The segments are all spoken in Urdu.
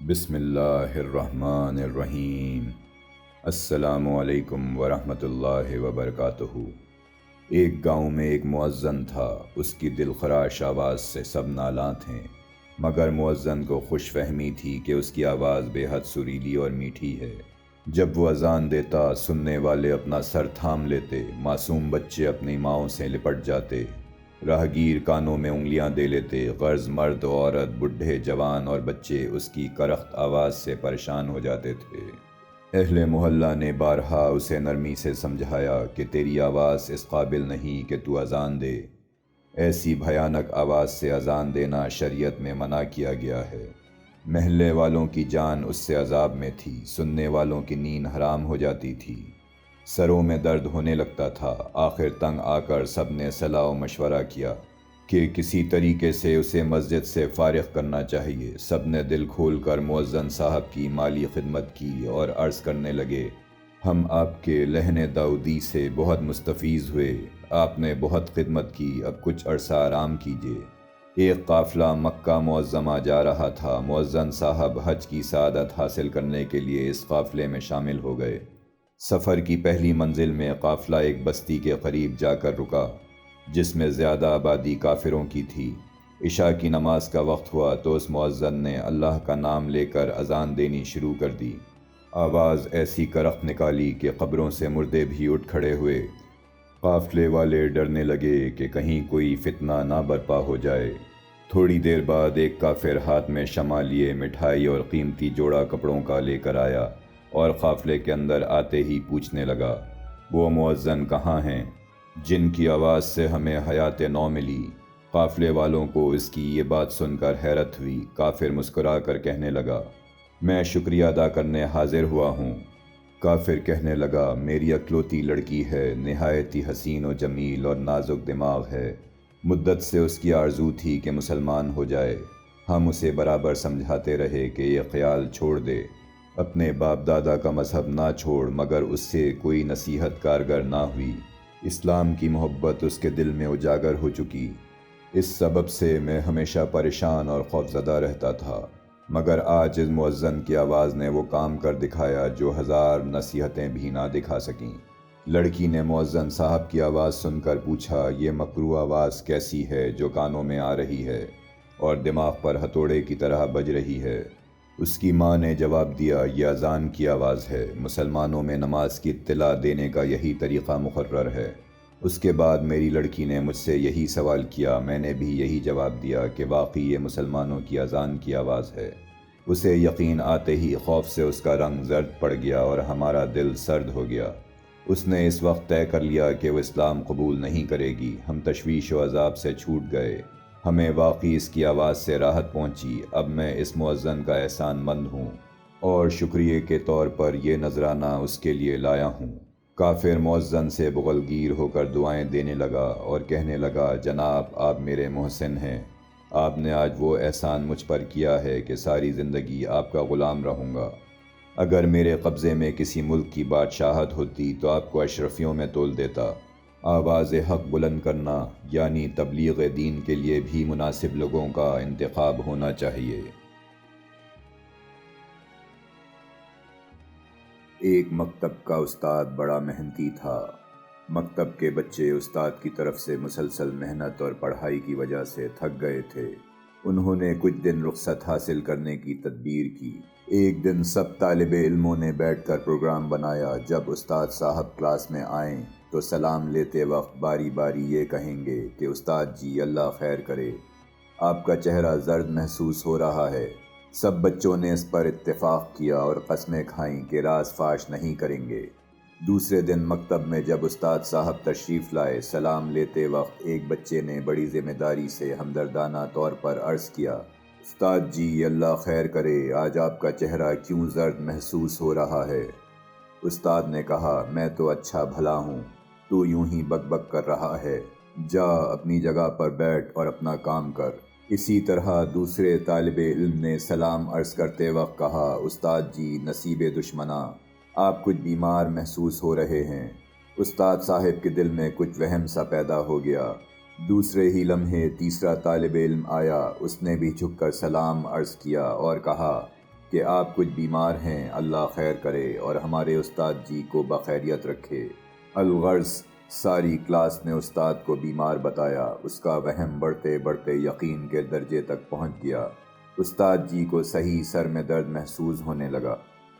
بسم اللہ الرحمن الرحیم۔ السلام علیکم ورحمۃ اللہ وبرکاتہ۔ ایک گاؤں میں ایک مؤذن تھا، اس کی دلخراش آواز سے سب نالاں تھے، مگر مؤذن کو خوش فہمی تھی کہ اس کی آواز بے حد سریلی اور میٹھی ہے۔ جب وہ اذان دیتا، سننے والے اپنا سر تھام لیتے، معصوم بچے اپنی ماؤں سے لپٹ جاتے، راہگیر کانوں میں انگلیاں دے لیتے، غرض مرد و عورت، بڈھے جوان اور بچے اس کی کرخت آواز سے پریشان ہو جاتے تھے۔ اہل محلہ نے بارہا اسے نرمی سے سمجھایا کہ تیری آواز اس قابل نہیں کہ تو اذان دے، ایسی بھیانک آواز سے اذان دینا شریعت میں منع کیا گیا ہے۔ محلے والوں کی جان اس سے عذاب میں تھی، سننے والوں کی نیند حرام ہو جاتی تھی، سروں میں درد ہونے لگتا تھا۔ آخر تنگ آ کر سب نے صلاح و مشورہ کیا کہ کسی طریقے سے اسے مسجد سے فارغ کرنا چاہیے۔ سب نے دل کھول کر مؤذن صاحب کی مالی خدمت کی اور عرض کرنے لگے، ہم آپ کے لہن داؤدی سے بہت مستفیض ہوئے، آپ نے بہت خدمت کی، اب کچھ عرصہ آرام کیجیے۔ ایک قافلہ مکہ معظمہ جا رہا تھا، مؤذن صاحب حج کی سعادت حاصل کرنے کے لیے اس قافلے میں شامل ہو گئے۔ سفر کی پہلی منزل میں قافلہ ایک بستی کے قریب جا کر رکا، جس میں زیادہ آبادی کافروں کی تھی۔ عشاء کی نماز کا وقت ہوا تو اس مؤذن نے اللہ کا نام لے کر اذان دینی شروع کر دی۔ آواز ایسی کرخت نکالی کہ قبروں سے مردے بھی اٹھ کھڑے ہوئے۔ قافلے والے ڈرنے لگے کہ کہیں کوئی فتنہ نہ برپا ہو جائے۔ تھوڑی دیر بعد ایک کافر ہاتھ میں شمع لیے مٹھائی اور قیمتی جوڑا کپڑوں کا لے کر آیا اور قافلے کے اندر آتے ہی پوچھنے لگا، وہ مؤذن کہاں ہیں جن کی آواز سے ہمیں حیات نو ملی؟ قافلے والوں کو اس کی یہ بات سن کر حیرت ہوئی۔ کافر مسکرا کر کہنے لگا، میں شکریہ ادا کرنے حاضر ہوا ہوں۔ کافر کہنے لگا، میری اکلوتی لڑکی ہے، نہایت ہی حسین و جمیل اور نازک دماغ ہے، مدت سے اس کی آرزو تھی کہ مسلمان ہو جائے۔ ہم اسے برابر سمجھاتے رہے کہ یہ خیال چھوڑ دے، اپنے باپ دادا کا مذہب نہ چھوڑ، مگر اس سے کوئی نصیحت کارگر نہ ہوئی۔ اسلام کی محبت اس کے دل میں اجاگر ہو چکی۔ اس سبب سے میں ہمیشہ پریشان اور خوفزدہ رہتا تھا، مگر آج اس مؤذن کی آواز نے وہ کام کر دکھایا جو ہزار نصیحتیں بھی نہ دکھا سکیں۔ لڑکی نے مؤذن صاحب کی آواز سن کر پوچھا، یہ مکروہ آواز کیسی ہے جو کانوں میں آ رہی ہے اور دماغ پر ہتھوڑے کی طرح بج رہی ہے؟ اس کی ماں نے جواب دیا، یہ اذان کی آواز ہے، مسلمانوں میں نماز کی اطلاع دینے کا یہی طریقہ مقرر ہے۔ اس کے بعد میری لڑکی نے مجھ سے یہی سوال کیا، میں نے بھی یہی جواب دیا کہ واقعی یہ مسلمانوں کی اذان کی آواز ہے۔ اسے یقین آتے ہی خوف سے اس کا رنگ زرد پڑ گیا اور ہمارا دل سرد ہو گیا۔ اس نے اس وقت طے کر لیا کہ وہ اسلام قبول نہیں کرے گی۔ ہم تشویش و عذاب سے چھوٹ گئے، ہمیں واقعی اس کی آواز سے راحت پہنچی۔ اب میں اس مؤذن کا احسان مند ہوں اور شکریہ کے طور پر یہ نذرانہ اس کے لیے لایا ہوں۔ کافر مؤذن سے بغل گیر ہو کر دعائیں دینے لگا اور کہنے لگا، جناب آپ میرے محسن ہیں، آپ نے آج وہ احسان مجھ پر کیا ہے کہ ساری زندگی آپ کا غلام رہوں گا۔ اگر میرے قبضے میں کسی ملک کی بادشاہت ہوتی تو آپ کو اشرفیوں میں تول دیتا۔ آواز حق بلند کرنا یعنی تبلیغ دین کے لیے بھی مناسب لوگوں کا انتخاب ہونا چاہیے۔ ایک مکتب کا استاد بڑا محنتی تھا۔ مکتب کے بچے استاد کی طرف سے مسلسل محنت اور پڑھائی کی وجہ سے تھک گئے تھے۔ انہوں نے کچھ دن رخصت حاصل کرنے کی تدبیر کی۔ ایک دن سب طالب علموں نے بیٹھ کر پروگرام بنایا، جب استاد صاحب کلاس میں آئیں تو سلام لیتے وقت باری باری یہ کہیں گے کہ استاد جی اللہ خیر کرے، آپ کا چہرہ زرد محسوس ہو رہا ہے۔ سب بچوں نے اس پر اتفاق کیا اور قسمیں کھائیں کہ راز فاش نہیں کریں گے۔ دوسرے دن مکتب میں جب استاد صاحب تشریف لائے، سلام لیتے وقت ایک بچے نے بڑی ذمہ داری سے ہمدردانہ طور پر عرض کیا، استاد جی اللہ خیر کرے، آج آپ کا چہرہ کیوں زرد محسوس ہو رہا ہے؟ استاد نے کہا، میں تو اچھا بھلا ہوں، تو یوں ہی بک بک کر رہا ہے، جا اپنی جگہ پر بیٹھ اور اپنا کام کر۔ اسی طرح دوسرے طالب علم نے سلام عرض کرتے وقت کہا، استاد جی نصیب دشمنا، آپ کچھ بیمار محسوس ہو رہے ہیں۔ استاد صاحب کے دل میں کچھ وہم سا پیدا ہو گیا۔ دوسرے ہی لمحے تیسرا طالب علم آیا، اس نے بھی جھک کر سلام عرض کیا اور کہا کہ آپ کچھ بیمار ہیں، اللہ خیر کرے اور ہمارے استاد جی کو بخیریت رکھے۔ الغرض ساری کلاس نے استاد کو بیمار بتایا۔ اس کا وہم بڑھتے بڑھتے یقین کے درجے تک پہنچ گیا۔ استاد جی کو صحیح سر میں درد محسوس ہونے لگا۔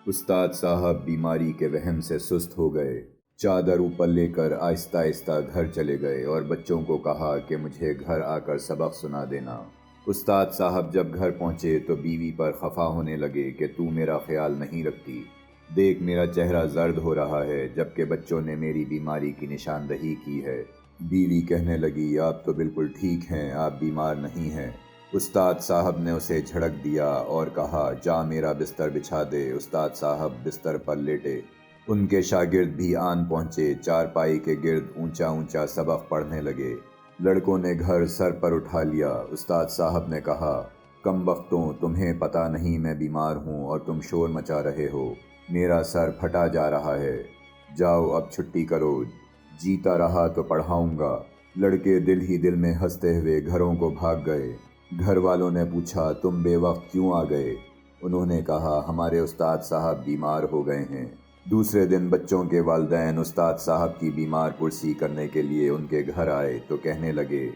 استاد صاحب بیماری کے وہم سے سست ہو گئے۔ چادر اوپر لے کر آہستہ آہستہ گھر چلے گئے اور بچوں کو کہا کہ مجھے گھر آ کر سبق سنا دینا۔ استاد صاحب جب گھر پہنچے تو بیوی پر خفا ہونے لگے کہ تو میرا خیال نہیں رکھتی، دیکھ میرا چہرہ زرد ہو رہا ہے، جبکہ بچوں نے میری بیماری کی نشاندہی کی ہے۔ بیوی کہنے لگی آپ تو بالکل ٹھیک ہیں، آپ بیمار نہیں ہیں۔ استاد صاحب نے اسے جھڑک دیا اور کہا جا میرا بستر بچھا دے۔ استاد صاحب بستر پر لیٹے۔ ان کے شاگرد بھی آن پہنچے، چارپائی کے گرد اونچا اونچا سبق پڑھنے لگے۔ لڑکوں نے گھر سر پر اٹھا لیا۔ استاد صاحب نے کہا کم بختوں، تمہیں پتہ نہیں میں بیمار ہوں اور تم شور مچا رہے ہو، میرا سر پھٹا جا رہا ہے، جاؤ اب چھٹی کرو، جیتا رہا تو پڑھاؤں گا۔ لڑکے دل ہی دل میں ہنستے ہوئے گھروں کو بھاگ گئے۔ گھر والوں نے پوچھا تم بے وقت کیوں آ گئے؟ انہوں نے کہا ہمارے استاد صاحب بیمار ہو گئے ہیں۔ دوسرے دن بچوں کے والدین استاد صاحب کی بیمار پرسی کرنے کے لیے ان کے گھر آئے تو کہنے لگے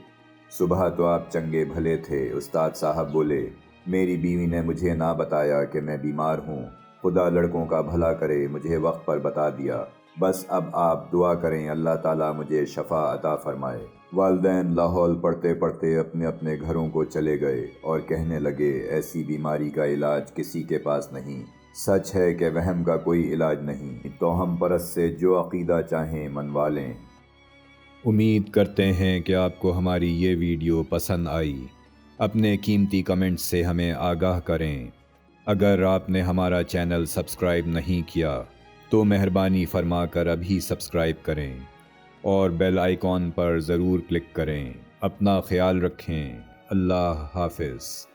صبح تو آپ چنگے بھلے تھے۔ استاد صاحب بولے میری بیوی نے مجھے نہ بتایا کہ میں بیمار ہوں، خدا لڑکوں کا بھلا کرے مجھے وقت پر بتا دیا، بس اب آپ دعا کریں اللہ تعالیٰ مجھے شفا عطا فرمائے۔ والدین لاحول پڑھتے پڑھتے اپنے اپنے گھروں کو چلے گئے اور کہنے لگے ایسی بیماری کا علاج کسی کے پاس نہیں، سچ ہے کہ وہم کا کوئی علاج نہیں، تو ہم پرست سے جو عقیدہ چاہیں منوا لیں۔ امید کرتے ہیں کہ آپ کو ہماری یہ ویڈیو پسند آئی۔ اپنے قیمتی کمنٹ سے ہمیں آگاہ کریں۔ اگر آپ نے ہمارا چینل سبسکرائب نہیں کیا تو مہربانی فرما کر ابھی سبسکرائب کریں اور بیل آئیکن پر ضرور کلک کریں۔ اپنا خیال رکھیں۔ اللہ حافظ۔